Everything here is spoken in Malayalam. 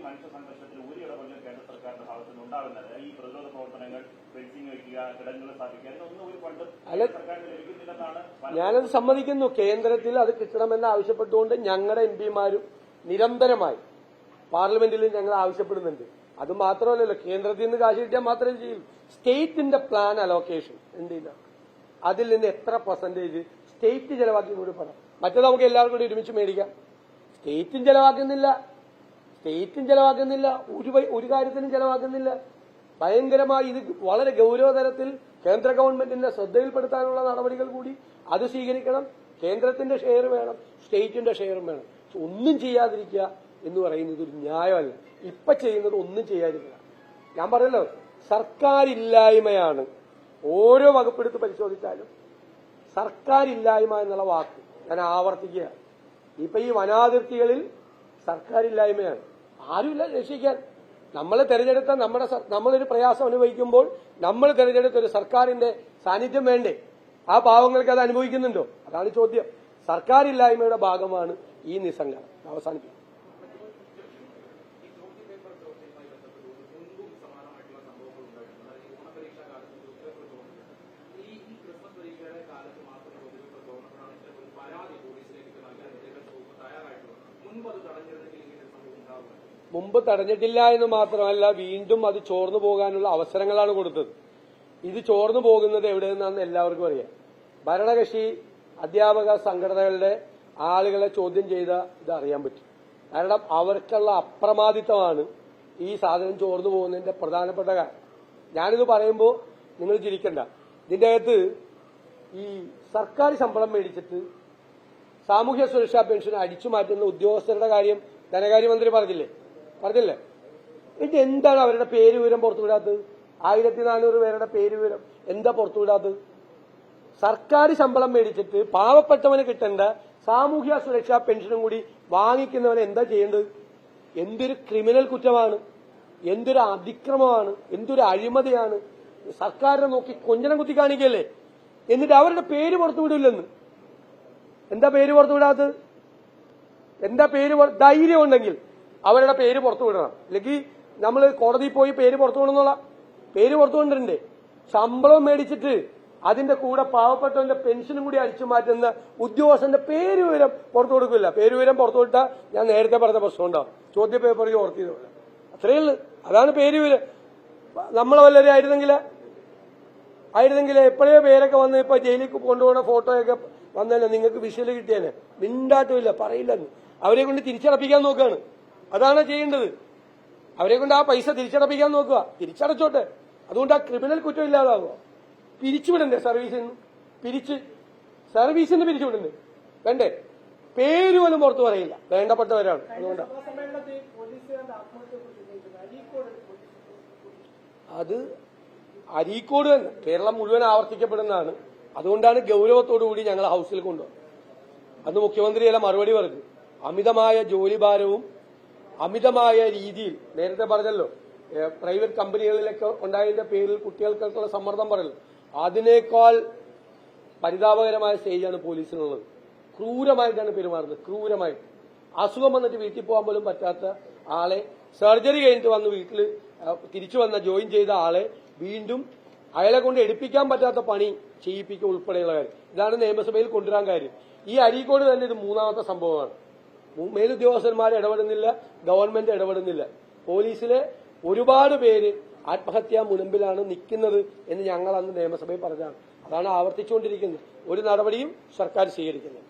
മനുഷ്യ സംഘർഷത്തിൽ ഒരു ഇടപെടലും കേന്ദ്ര സർക്കാരിന്റെ ഭാഗത്തു നിന്നുണ്ടാകുന്നത് ഈ പ്രതിരോധ പ്രവർത്തനങ്ങൾ ഫെൻസിംഗ് വയ്ക്കുക, കിടങ്ങുകൾ സ്ഥാപിക്കുക, അതിനൊന്നും ഒരു ഫണ്ട് സർക്കാരിന് ലഭിക്കുന്നില്ലെന്നാണ്. ഞാനത് സമ്മതിക്കുന്നു. കേന്ദ്രത്തിൽ അത് കിട്ടണമെന്ന് ആവശ്യപ്പെട്ടുകൊണ്ട് ഞങ്ങളുടെ എംപിമാരും നിരന്തരമായി പാർലമെന്റിൽ ഞങ്ങൾ ആവശ്യപ്പെടുന്നുണ്ട്. അത് മാത്രമല്ലല്ലോ, കേന്ദ്രത്തിൽ നിന്ന് കാശ് കിട്ടിയാൽ മാത്രമേ ചെയ്യൂ. സ്റ്റേറ്റിന്റെ പ്ലാൻ അലോക്കേഷൻ എന്തിനാ, അതിൽ നിന്ന് എത്ര പെർസെന്റേജ് സ്റ്റേറ്റ് ചെലവാക്കി കൂടി പറയാം. മറ്റേത് നമുക്ക് എല്ലാവർക്കും കൂടി ഒരുമിച്ച് മേടിക്കാം. സ്റ്റേറ്റും ചെലവാക്കുന്നില്ല, ഒരു കാര്യത്തിനും ചെലവാക്കുന്നില്ല. ഭയങ്കരമായി ഇത് വളരെ ഗൌരവതരത്തിൽ കേന്ദ്ര ഗവൺമെന്റിന്റെ ശ്രദ്ധയിൽപ്പെടുത്താനുള്ള നടപടികൾ കൂടി അത് സ്വീകരിക്കണം. കേന്ദ്രത്തിന്റെ ഷെയർ വേണം, സ്റ്റേറ്റിന്റെ ഷെയറും വേണം. ഒന്നും ചെയ്യാതിരിക്കുക എന്ന് പറയുന്നത് ഒരു ന്യായമല്ല. ഇപ്പൊ ചെയ്യുന്നത് ഒന്നും ചെയ്യാതിരിക്കുക. ഞാൻ പറഞ്ഞല്ലോ, സർക്കാരില്ലായ്മയാണ്. ഓരോ വകുപ്പെടുത്ത് പരിശോധിച്ചാലും സർക്കാരില്ലായ്മ എന്നുള്ള വാക്ക് ഞാൻ ആവർത്തിക്കുക. ഇപ്പൊ ഈ വനാതിർത്തികളിൽ സർക്കാരില്ലായ്മയാണ്. ആരുമില്ല രക്ഷിക്കാൻ. നമ്മൾ തെരഞ്ഞെടുത്ത നമ്മളൊരു പ്രയാസം അനുഭവിക്കുമ്പോൾ നമ്മൾ തെരഞ്ഞെടുത്ത ഒരു സർക്കാരിന്റെ സാന്നിധ്യം വേണ്ടേ? ആ പാവങ്ങൾക്ക് അത് അനുഭവിക്കുന്നുണ്ടോ? അതാണ് ചോദ്യം. സർക്കാരില്ലായ്മയുടെ ഭാഗമാണ് ഈ നിസ്സംഗം. അവസാനിപ്പിക്കും. മുമ്പ് തടഞ്ഞിട്ടില്ല എന്ന് മാത്രമല്ല, വീണ്ടും അത് ചോർന്നു പോകാനുള്ള അവസരങ്ങളാണ് കൊടുത്തത്. ഇത് ചോർന്നു പോകുന്നത് എവിടെ നിന്നാണെന്ന് എല്ലാവർക്കും അറിയാം. ഭരണകക്ഷി അധ്യാപക സംഘടനകളുടെ ആളുകളെ ചോദ്യം ചെയ്ത ഇത് അറിയാൻ പറ്റും. കാരണം അവർക്കുള്ള അപ്രമാദിത്വമാണ് ഈ സാധനം ചോർന്നു പോകുന്നതിന്റെ പ്രധാനപ്പെട്ട കാര്യം. ഞാനിത് പറയുമ്പോൾ നിങ്ങൾ ചിരിക്കണ്ട. ഇതിന്റെ അകത്ത് ഈ സർക്കാർ ശമ്പളം മേടിച്ചിട്ട് സാമൂഹ്യ സുരക്ഷാ പെൻഷൻ അടിച്ചു മാറ്റുന്ന ഉദ്യോഗസ്ഥരുടെ കാര്യം ധനകാര്യമന്ത്രി പറഞ്ഞില്ലേ? ഇത് എന്താണ് അവരുടെ പേര് വിവരം പുറത്തുവിടാത്തത്? 1400 പേരുടെ പേര് വിവരം എന്താ പുറത്തുവിടാത്തത്? സർക്കാർ ശമ്പളം മേടിച്ചിട്ട് പാവപ്പെട്ടവന് കിട്ടേണ്ട സാമൂഹ്യ സുരക്ഷാ പെൻഷനും കൂടി വാങ്ങിക്കുന്നവന് എന്താ ചെയ്യേണ്ടത്? എന്തൊരു ക്രിമിനൽ കുറ്റമാണ്, എന്തൊരു അതിക്രമമാണ്, എന്തൊരു അഴിമതിയാണ്. സർക്കാരിനെ നോക്കി കൊഞ്ഞനം കുത്തി കാണിക്കല്ലേ? എന്നിട്ട് അവരുടെ പേര് പുറത്തുവിടില്ലെന്ന്. എന്താ പേര് പുറത്തുവിടാത്തത്? ധൈര്യം ഉണ്ടെങ്കിൽ അവരുടെ പേര് പുറത്തുവിടണം. അല്ലെങ്കിൽ നമ്മൾ കോടതിയിൽ പോയി പേര് പുറത്തുവിടണമെന്നുള്ള പേര് പുറത്തുകൊണ്ടിട്ടുണ്ട്. ശമ്പളം മേടിച്ചിട്ട് അതിന്റെ കൂടെ പാവപ്പെട്ടവന്റെ പെൻഷനും കൂടി അടിച്ചു മാറ്റുന്ന ഉദ്യോഗസ്ഥന്റെ പേര് വിവരം പുറത്തു കൊടുക്കില്ല. പേര് വിവരം പുറത്തുവിട്ടാൽ ഞാൻ നേരത്തെ പറഞ്ഞ പ്രശ്നം ഉണ്ടാവും. ചോദ്യ പേപ്പറിൽ ഓർത്തിയതുപോലെ അത്രയേ ഉള്ളൂ. അതാണ് പേര് വിവരം. നമ്മളെ വല്ലവരും ആയിരുന്നെങ്കിൽ എപ്പോഴേ പേരൊക്കെ വന്ന് ഇപ്പൊ ജയിലിൽ കൊണ്ടുപോകുന്ന ഫോട്ടോയൊക്കെ വന്നല്ലേ നിങ്ങൾക്ക് വിഷ്വല് കിട്ടിയാലേ. മിണ്ടാട്ടുമില്ല, പറയില്ലെന്ന്. അവരെ കൊണ്ട് തിരിച്ചടപ്പിക്കാൻ നോക്കുകയാണ്. അതാണ് ചെയ്യേണ്ടത്. അവരെ കൊണ്ട് ആ പൈസ തിരിച്ചടപ്പിക്കാൻ നോക്കുക. തിരിച്ചടച്ചോട്ടെ. അതുകൊണ്ട് ആ ക്രിമിനൽ കുറ്റം ഇല്ലാതാവുക. പിരിച്ചുവിടണ്ടേ? സർവീസിന് പിരിച്ചുവിടണ്ടേ? വേണ്ടേ? പേര് പോലും പുറത്തു പറയില്ല. വേണ്ടപ്പെട്ടവരാണ്. അതുകൊണ്ടാണ് അത് അരീക്കോട് തന്നെ കേരളം മുഴുവൻ ആവർത്തിക്കപ്പെടുന്നതാണ്. അതുകൊണ്ടാണ് ഗൌരവത്തോടുകൂടി ഞങ്ങൾ ഹൌസിൽ കൊണ്ടുവന്നത്. അന്ന് മുഖ്യമന്ത്രി ചില മറുപടി പറഞ്ഞു. അമിതമായ ജോലിഭാരവും അമിതമായ രീതിയിൽ നേരത്തെ പറഞ്ഞല്ലോ, പ്രൈവറ്റ് കമ്പനികളിലൊക്കെ ഉണ്ടായതിന്റെ പേരിൽ കുട്ടികൾക്കുള്ള സമ്മർദ്ദം പറയല്ലോ, അതിനേക്കാൾ പരിതാപകരമായ സ്റ്റേജാണ് പോലീസിനുള്ളത്. ക്രൂരമായിട്ടാണ് പെരുമാറുന്നത്. ക്രൂരമായിട്ട് അസുഖം വന്നിട്ട് വീട്ടിൽ പോകാൻ പോലും പറ്റാത്ത ആളെ, സർജറി കഴിഞ്ഞിട്ട് വന്ന് വീട്ടിൽ തിരിച്ചു വന്ന ജോയിൻ ചെയ്ത ആളെ വീണ്ടും അയാളെ കൊണ്ട് എടുപ്പിക്കാൻ പറ്റാത്ത പണി ചെയ്യിപ്പിക്കുക ഉൾപ്പെടെയുള്ള കാര്യം. ഇതാണ് നിയമസഭയിൽ കൊണ്ടുവരാൻ കാര്യം. ഈ അരീക്കോട് തന്നെ ഇത് മൂന്നാമത്തെ സംഭവമാണ്. മേലുദ്യോഗസ്ഥന്മാർ ഇടപെടുന്നില്ല, ഗവൺമെന്റ് ഇടപെടുന്നില്ല. പോലീസിലെ ഒരുപാട് പേര് ആത്മഹത്യാ മുനമ്പിലാണ് നിൽക്കുന്നത് എന്ന് ഞങ്ങൾ അന്ന് നിയമസഭയിൽ പറഞ്ഞതാണ്. അതാണ് ആവർത്തിച്ചുകൊണ്ടിരിക്കുന്നത്. ഒരു നടപടിയും സർക്കാർ സ്വീകരിക്കുന്നത്.